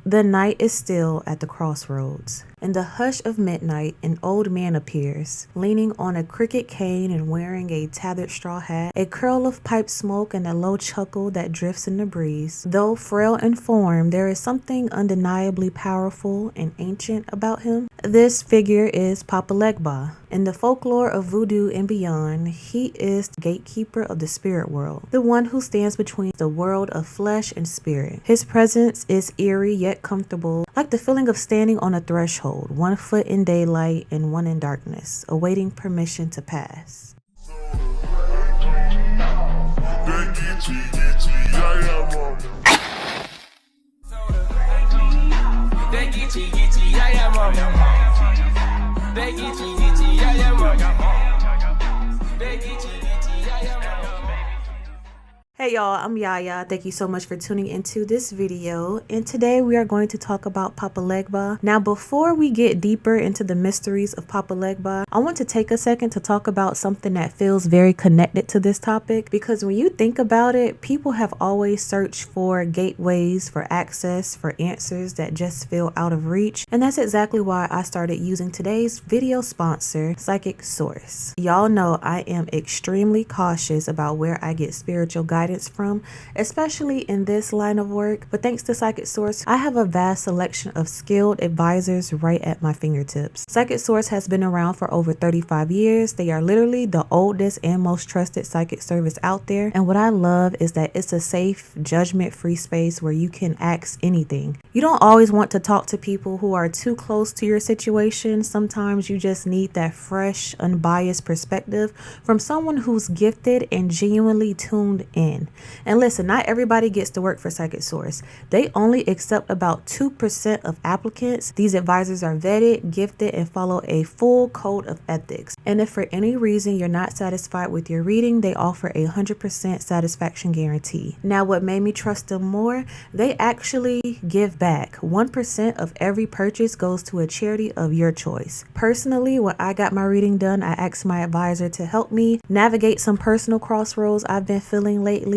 The night is still at the crossroads. In the hush of midnight, an old man appears, leaning on a cricket cane and wearing a tattered straw hat, a curl of pipe smoke and a low chuckle that drifts in the breeze. Though frail in form, there is something undeniably powerful and ancient about him. This figure is Papa Legba. In the folklore of voodoo and beyond, he is the gatekeeper of the spirit world, the one who stands between the world of flesh and spirit. His presence is eerie yet comfortable, like the feeling of standing on a threshold, one foot in daylight and one in darkness, awaiting permission to pass. Hey y'all, I'm Yaya. Thank you so much for tuning into this video, and today we are going to talk about Papa Legba. Now before we get deeper into the mysteries of Papa Legba, I want to take a second to talk about something that feels very connected to this topic, because when you think about it, people have always searched for gateways, for access, for answers that just feel out of reach, and that's exactly why I started using today's video sponsor, Psychic Source. Y'all know I am extremely cautious about where I get spiritual guidance from, especially in this line of work, but thanks to Psychic Source, I have a vast selection of skilled advisors right at my fingertips. Psychic Source has been around for over 35 years. They are literally the oldest and most trusted psychic service out there, and what I love is that it's a safe, judgment-free space where you can ask anything. You don't always want to talk to people who are too close to your situation. Sometimes you just need that fresh, unbiased perspective from someone who's gifted and genuinely tuned in. And listen, not everybody gets to work for Psychic Source. They only accept about 2% of applicants. These advisors are vetted, gifted, and follow a full code of ethics. And if for any reason you're not satisfied with your reading, they offer a 100% satisfaction guarantee. Now, what made me trust them more? They actually give back. 1% of every purchase goes to a charity of your choice. Personally, when I got my reading done, I asked my advisor to help me navigate some personal crossroads I've been feeling lately.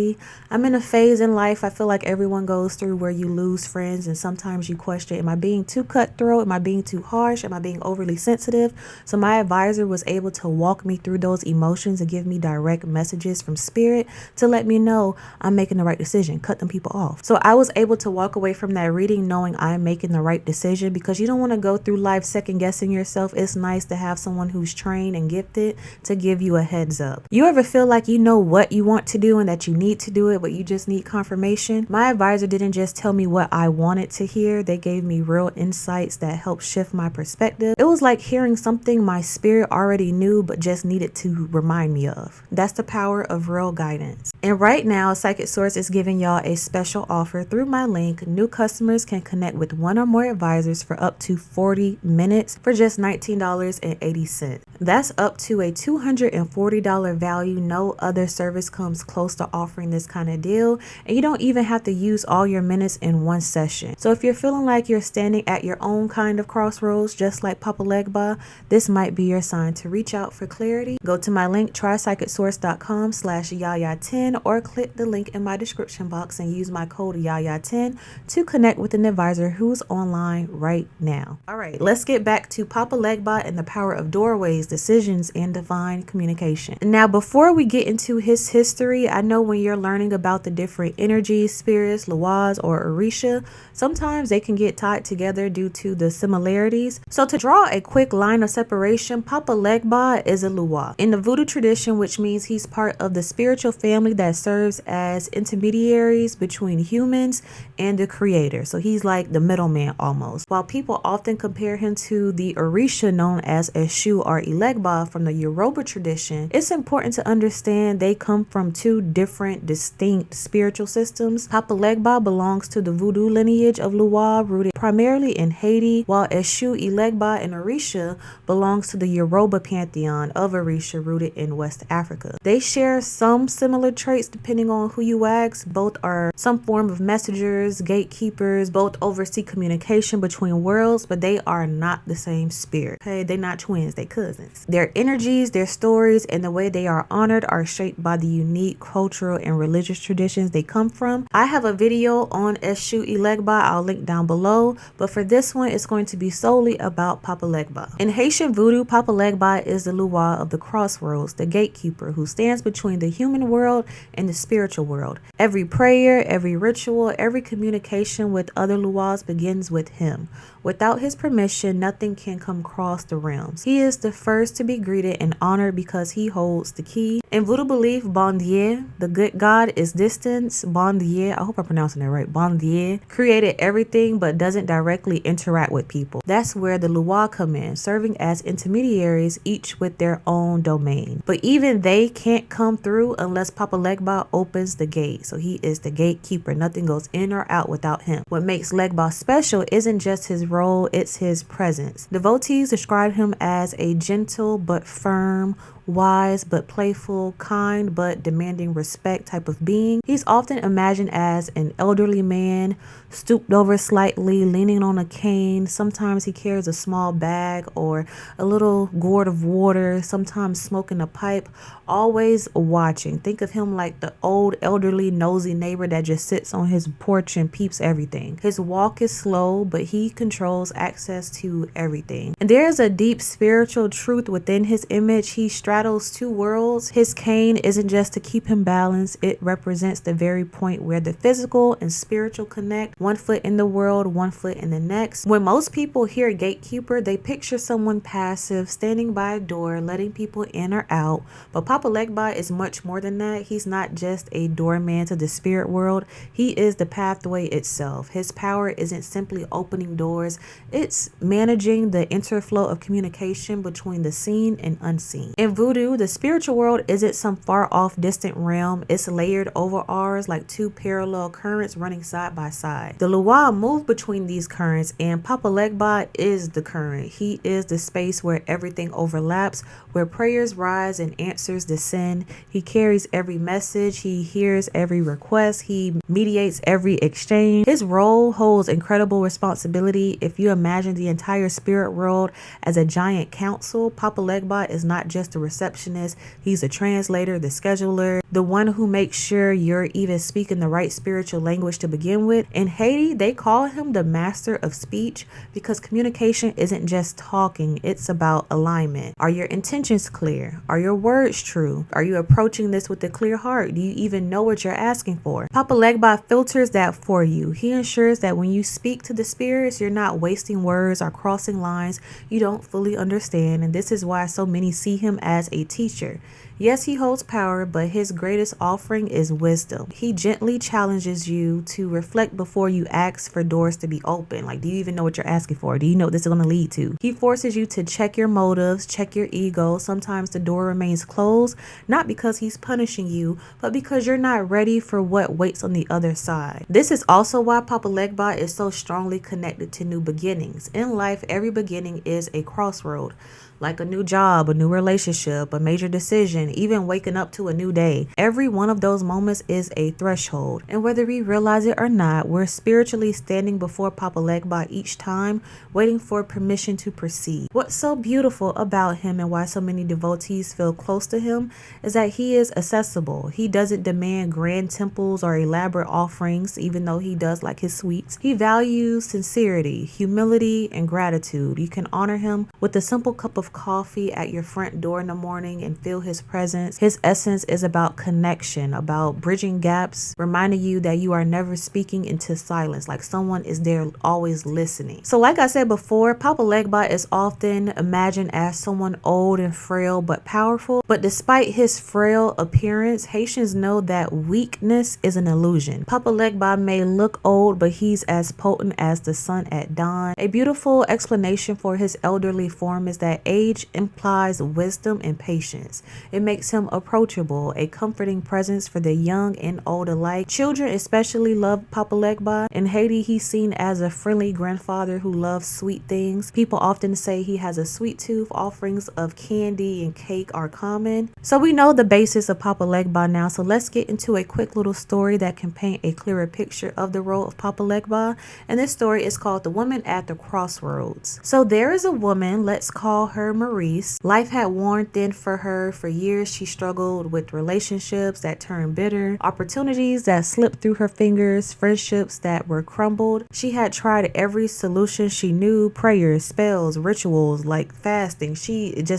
I'm in a phase in life I feel like everyone goes through where you lose friends, and sometimes you question, am I being too cutthroat? Am I being too harsh? Am I being overly sensitive? So my advisor was able to walk me through those emotions and give me direct messages from spirit to let me know I'm making the right decision, cut them people off. So I was able to walk away from that reading knowing I'm making the right decision, because you don't want to go through life second guessing yourself. It's nice to have someone who's trained and gifted to give you a heads up. You ever feel like you know what you want to do and that you need to do it, but you just need confirmation? My advisor didn't just tell me what I wanted to hear. They gave me real insights that helped shift my perspective. It was like hearing something my spirit already knew but just needed to remind me of. That's the power of real guidance. And right now, Psychic Source is giving y'all a special offer through my link. New customers can connect with one or more advisors for up to 40 minutes for just $19.80. That's up to a $240 value. No other service comes close to offering this kind of deal, and you don't even have to use all your minutes in one session. So if you're feeling like you're standing at your own kind of crossroads, just like Papa Legba, this might be your sign to reach out for clarity. Go to my link, trypsychicsource.com/yaya10, or click the link in my description box and use my code yaya10 to connect with an advisor who's online right now. All right, let's get back to Papa Legba and the power of doorways, decisions, and divine communication. Now, before we get into his history, I know when you're learning about the different energies, spirits, Luas, or Orisha, sometimes they can get tied together due to the similarities. So to draw a quick line of separation, Papa Legba is a Lua in the voodoo tradition, which means he's part of the spiritual family that serves as intermediaries between humans and the creator. So he's like the middleman almost. While people often compare him to the Orisha known as Eshu or Legba from the Yoruba tradition, it's important to understand they come from two different distinct spiritual systems. Papa Legba belongs to the voodoo lineage of Lua, rooted primarily in Haiti, while Eshu, Legba, and Orisha belongs to the Yoruba pantheon of Orisha, rooted in West Africa. They share some similar traits depending on who you ask. Both are some form of messengers, gatekeepers, both oversee communication between worlds, but they are not the same spirit. Okay, they're not twins, they cousins. presence. Their energies, their stories, and the way they are honored are shaped by the unique cultural and religious traditions they come from. I have a video on Eshu'i Legba, I'll link down below, but for this one, it's going to be solely about Papa Legba. In Haitian voodoo, Papa Legba is the Lua of the crossroads, the gatekeeper who stands between the human world and the spiritual world. Every prayer, every ritual, every communication with other Luas begins with him. Without his permission, nothing can come across the realms. He is the first to be greeted and honored because he holds the key. In voodoo belief, Bon Dieu, the good God, is distance. Bon Dieu, I hope I'm pronouncing that right. Bon Dieu created everything but doesn't directly interact with people. That's where the Lua come in, serving as intermediaries, each with their own domain. But even they can't come through unless Papa Legba opens the gate. So he is the gatekeeper. Nothing goes in or out without him. What makes Legba special isn't just his role, it's his presence. Devotees describe him as a gentle but firm, wise but playful, kind but demanding respect type of being. He's often imagined as an elderly man, stooped over slightly, leaning on a cane. Sometimes he carries a small bag or a little gourd of water, sometimes smoking a pipe, always watching. Think of him like the old elderly nosy neighbor that just sits on his porch and peeps everything. His walk is slow, but he controls access to everything. And there is a deep spiritual truth within his image. He straddles two worlds. His cane isn't just to keep him balanced, it represents the very point where the physical and spiritual connect. One foot in the world, one foot in the next. When most people hear gatekeeper, they picture someone passive, standing by a door, letting people in or out. But Papa Legba is much more than that. He's not just a doorman to the spirit world. He is the pathway itself. His power isn't simply opening doors, it's managing the interflow of communication between the seen and unseen. In voodoo, the spiritual world isn't some far off distant realm. It's layered over ours like two parallel currents running side by side. The Lua move between these currents, and Papa Legba is the current. He is the space where everything overlaps, where prayers rise and answers descend. He carries every message, he hears every request, he mediates every exchange. His role holds incredible responsibility. If you imagine the entire spirit world as a giant council, Papa Legba is not just a receptionist, he's a translator, the scheduler, the one who makes sure you're even speaking the right spiritual language to begin with. In Haiti, they call him the master of speech because communication isn't just talking, it's about alignment. Are your intentions clear? Are your words true? Are you approaching this with a clear heart? Do you even know what you're asking for? Papa Legba filters that for you. He ensures that when you speak to the spirits, you're not wasting words or crossing lines you don't fully understand. And this is why so many see him as a teacher. Yes, he holds power, but his greatest offering is wisdom. He gently challenges you to reflect before you ask for doors to be open. Like, do you even know what you're asking for? Do you know what this is going to lead to? He forces you to check your motives, check your ego. Sometimes the door remains closed, not because he's punishing you, but because you're not ready for what waits on the other side. This is also why Papa Legba is so strongly connected to new beginnings. In life, every beginning is a crossroad. Like a new job, a new relationship, a major decision, even waking up to a new day. Every one of those moments is a threshold. And whether we realize it or not, we're spiritually standing before Papa Legba each time, waiting for permission to proceed. What's so beautiful about him and why so many devotees feel close to him is that he is accessible. He doesn't demand grand temples or elaborate offerings, even though he does like his sweets. He values sincerity, humility, and gratitude. You can honor him with a simple cup of coffee at your front door in the morning and feel his presence. His essence is about connection, about bridging gaps, reminding you that you are never speaking into silence, like someone is there always listening. So like I said before, Papa Legba is often imagined as someone old and frail but powerful. But despite his frail appearance, Haitians know that weakness is an illusion. Papa Legba may look old, but he's as potent as the sun at dawn. A beautiful explanation for his elderly form is that age implies wisdom and patience. It makes him approachable, a comforting presence for the young and old alike. Children especially love Papa Legba. In Haiti, he's seen as a friendly grandfather who loves sweet things. People often say he has a sweet tooth. Offerings of candy and cake are common. So we know the basis of Papa Legba now. So let's get into a quick little story that can paint a clearer picture of the role of Papa Legba. And this story is called The Woman at the Crossroads. So there is a woman, let's call her Maurice. Life had worn thin for her. For years, she struggled with relationships that turned bitter, opportunities that slipped through her fingers, friendships that were crumbled. She had tried every solution she knew, prayers, spells, rituals like fasting.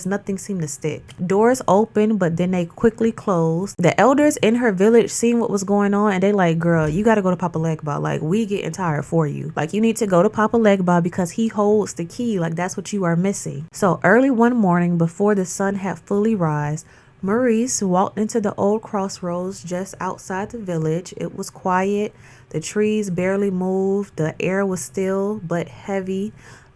Nothing seemed to stick. Doors opened, but then they quickly closed. The elders in her village seen what was going on, and they like, girl, you got to go to Papa Legba. Like, we getting tired for you. Like, you need to go to Papa Legba because he holds the key. Like, that's what you are missing. So early one morning, before the sun had fully rise, Maurice walked into the old crossroads just outside the village. It was quiet. The trees barely moved. The air was still but heavy,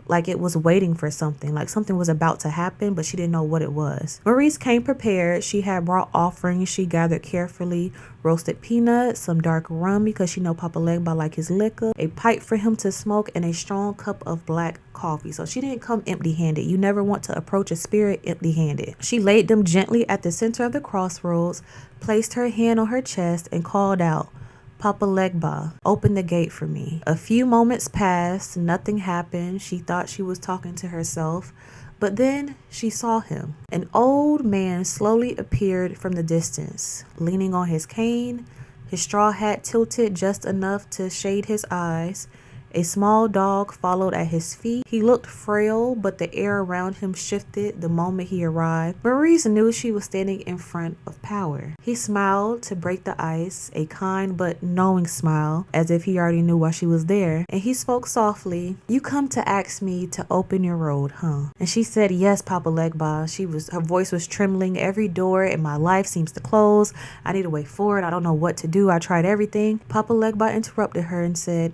like it was waiting for something, like something was about to happen, but she didn't know what it was. Maurice came prepared. She had brought offerings she gathered carefully, roasted peanuts, some dark rum because she know Papa Legba like his liquor, a pipe for him to smoke, and a strong cup of black coffee. So she didn't come empty-handed. You never want to approach a spirit empty-handed. She laid them gently at the center of the crossroads, placed her hand on her chest, and called out, Papa Legba, open the gate for me. A few moments passed. Nothing happened. She thought she was talking to herself, but then she saw him. An old man slowly appeared from the distance, leaning on his cane, his straw hat tilted just enough to shade his eyes. A small dog followed at his feet. He looked frail, but the air around him shifted the moment he arrived. Maurice knew she was standing in front of power. He smiled to break the ice, a kind but knowing smile, as if he already knew why she was there. And he spoke softly, you come to ask me to open your road, huh? And she said, yes, Papa Legba. Her voice was trembling. Every door in my life seems to close. I need a way forward. I don't know what to do. I tried everything. Papa Legba interrupted her and said,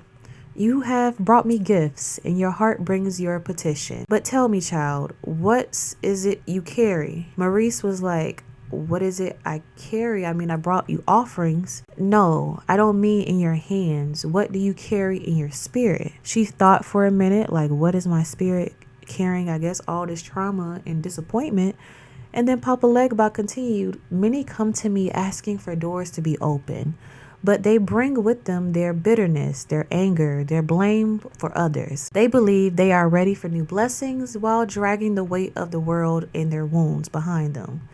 you have brought me gifts, and your heart brings your petition. But tell me, child, what is it you carry? Maurice was like, what is it I carry? I mean, I brought you offerings. No, I don't mean in your hands. What do you carry in your spirit? She thought for a minute, like, what is my spirit carrying? I guess all this trauma and disappointment. And then Papa Legba continued, many come to me asking for doors to be open, but they bring with them their bitterness, their anger, their blame for others. They believe they are ready for new blessings while dragging the weight of the world and their wounds behind them.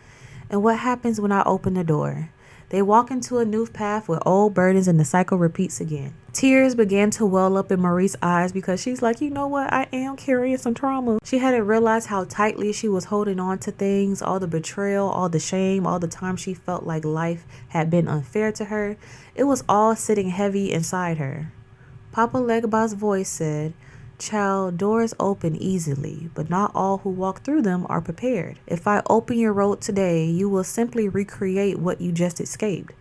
And what happens when I open the door? They walk into a new path with old burdens, and the cycle repeats again. Tears began to well up in Marie's eyes because she's like, you know what? I am carrying some trauma. She hadn't realized how tightly she was holding on to things, all the betrayal, all the shame, all the time she felt like life had been unfair to her. It was all sitting heavy inside her. Papa Legba's voice said, child, doors open easily, but not all who walk through them are prepared. If I open your road today, you will simply recreate what you just escaped.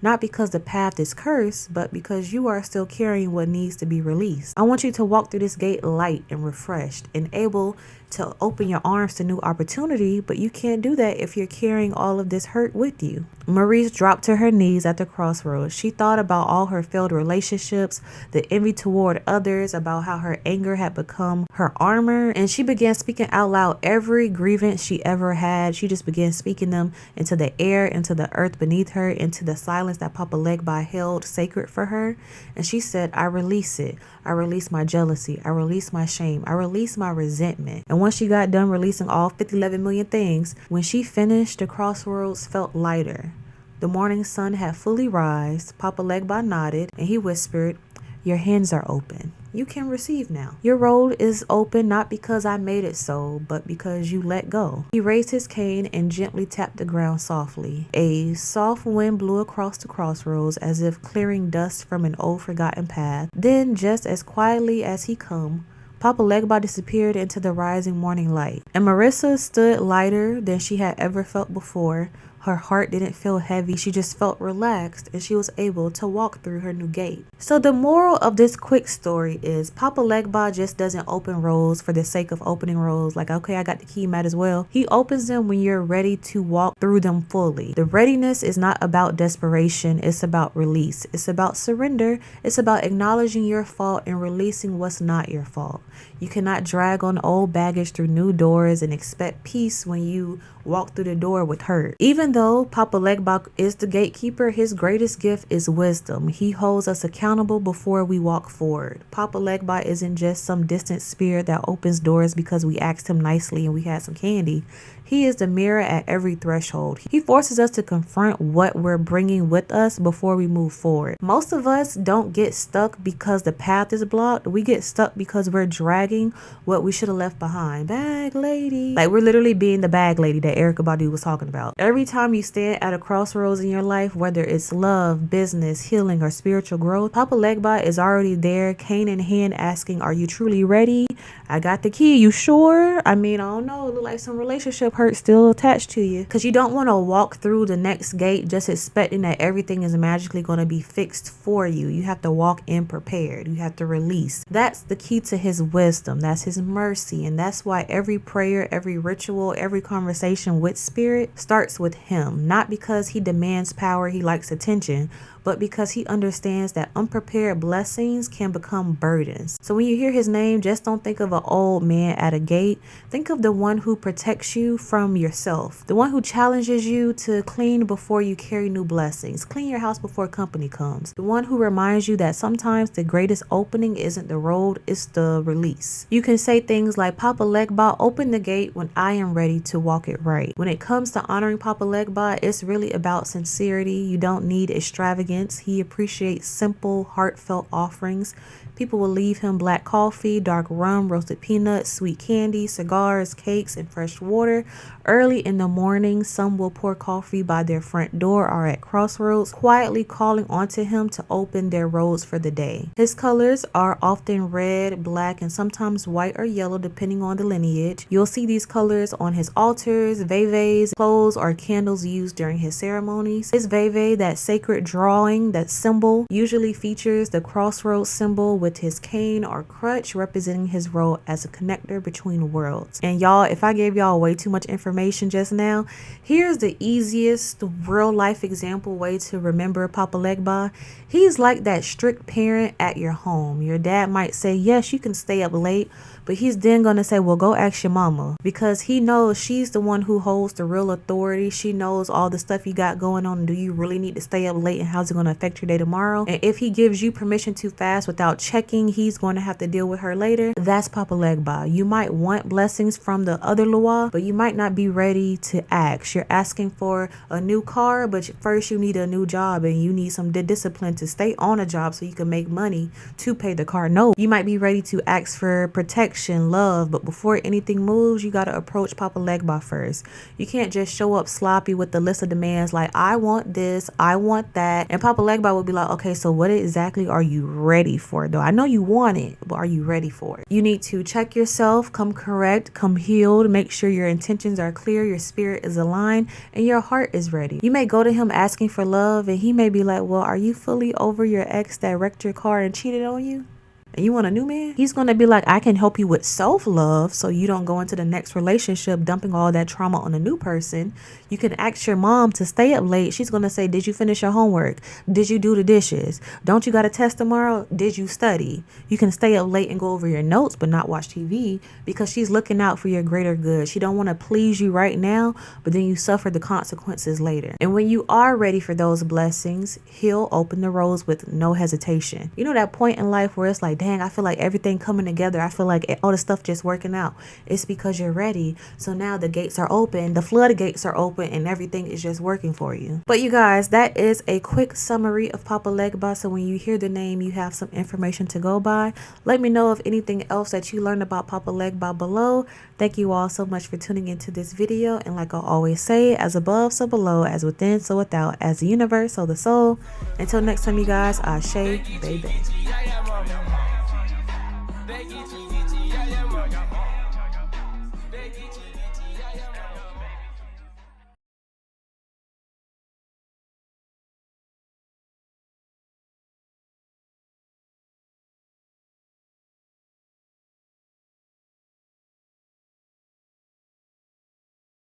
Not because the path is cursed, but because you are still carrying what needs to be released. I want you to walk through this gate light and refreshed and able to open your arms to new opportunity, but you can't do that if you're carrying all of this hurt with you. Maurice dropped to her knees at the crossroads. She thought about all her failed relationships, the envy toward others, about how her anger had become her armor, and she began speaking out loud every grievance she ever had. She just began speaking them into the air, into the earth beneath her, into the silence that Papa Legba held sacred for her. And she said, I release it. I release my jealousy. I release my shame. I release my resentment. And once she got done releasing all 11 million things, when she finished, the crossroads felt lighter. The morning sun had fully rise. Papa Legba nodded and he whispered, your hands are open. You can receive now. Your road is open not because I made it so, but because you let go. He raised his cane and gently tapped the ground softly. A soft wind blew across the crossroads as if clearing dust from an old forgotten path. Then, just as quietly as he come, Papa Legba disappeared into the rising morning light, and Marissa stood lighter than she had ever felt before, Her heart didn't feel heavy. She just felt relaxed, and she was able to walk through her new gate. So the moral of this quick story is Papa Legba just doesn't open roads for the sake of opening roads. Like, okay, I got the key, might as well. He opens them when you're ready to walk through them fully. The readiness is not about desperation. It's about release. It's about surrender. It's about acknowledging your fault and releasing what's not your fault. You cannot drag on old baggage through new doors and expect peace when you walk through the door with hurt. Even though Papa Legba is the gatekeeper, his greatest gift is wisdom. He holds us accountable before we walk forward. Papa Legba isn't just some distant spirit that opens doors because we asked him nicely and we had some candy. He is the mirror at every threshold. He forces us to confront what we're bringing with us before we move forward. Most of us don't get stuck because the path is blocked. We get stuck because we're dragging what we should have left behind. Bag lady. Like, we're literally being the bag lady that Erykah Badu was talking about. Every time you stand at a crossroads in your life, whether it's love, business, healing, or spiritual growth, Papa Legba is already there, cane in hand, asking, are you truly ready? I got the key. You sure? I mean, I don't know. It look like some relationship hurt still attached to you, because you don't want to walk through the next gate just expecting that everything is magically going to be fixed for you. You have to walk in prepared. You have to release. That's the key to his wisdom. That's his mercy. And that's why every prayer, every ritual, every conversation with spirit starts with him. Not because he demands power, he likes attention, but because he understands that unprepared blessings can become burdens. So when you hear his name, just don't think of an old man at a gate. Think of the one who protects you from yourself, the one who challenges you to clean before you carry new blessings, clean your house before company comes, the one who reminds you that sometimes the greatest opening isn't the road, it's the release. You can say things like, Papa Legba, open the gate when I am ready to walk it right. When it comes to honoring Papa Legba, it's really about sincerity. You don't need extravagance. He appreciates simple, heartfelt offerings. People will leave him black coffee, dark rum, roasted peanuts, sweet candy, cigars, cakes, and fresh water. Early in the morning, some will pour coffee by their front door or at crossroads, quietly calling onto him to open their roads for the day. His colors are often red, black, and sometimes white or yellow, depending on the lineage. You'll see these colors on his altars, veves, clothes, or candles used during his ceremonies. His veve, that sacred drawing, that symbol, usually features the crossroads symbol with his cane or crutch, representing his role as a connector between worlds. And y'all, if I gave y'all way too much information just now, here's the easiest real life example way to remember Papa Legba. He's like that strict parent at your home. Your dad might say, yes, you can stay up late, but he's then going to say, well, go ask your mama, because he knows she's the one who holds the real authority. She knows all the stuff you got going on. Do you really need to stay up late, and how's it going to affect your day tomorrow? And if he gives you permission to fast without checking, he's going to have to deal with her later. That's Papa Legba. You might want blessings from the other Lua, but you might not be ready to ask. You're asking for a new car, but first you need a new job, and you need some discipline to stay on a job so you can make money to pay the car note. You might be ready to ask for protection, love, but before anything moves, you got to approach Papa Legba first. You can't just show up sloppy with the list of demands like, I want this, I want that. And Papa Legba will be like, okay, so what exactly are you ready for though? I know you want it, but are you ready for it? You need to check yourself, come correct, come healed, make sure your intentions are clear, your spirit is aligned, and your heart is ready. You may go to him asking for love, and he may be like, well, are you fully over your ex that wrecked your car and cheated on you? And you want a new man? He's going to be like, I can help you with self-love so you don't go into the next relationship dumping all that trauma on a new person. You can ask your mom to stay up late. She's going to say, did you finish your homework? Did you do the dishes? Don't you got a test tomorrow? Did you study? You can stay up late and go over your notes but not watch TV, because she's looking out for your greater good. She don't want to please you right now, but then you suffer the consequences later. And when you are ready for those blessings, he'll open the roads with no hesitation. You know that point in life where it's like, dang, I feel like everything coming together. I feel like all the stuff just working out. It's because you're ready. So now the gates are open, the floodgates are open, and everything is just working for you. But you guys, that is a quick summary of Papa Legba. So when you hear the name, you have some information to go by. Let me know of anything else that you learned about Papa Legba below. Thank you all so much for tuning into this video. And like I always say, as above, so below, as within, so without, as the universe, so the soul. Until next time, you guys, Ashe, baby.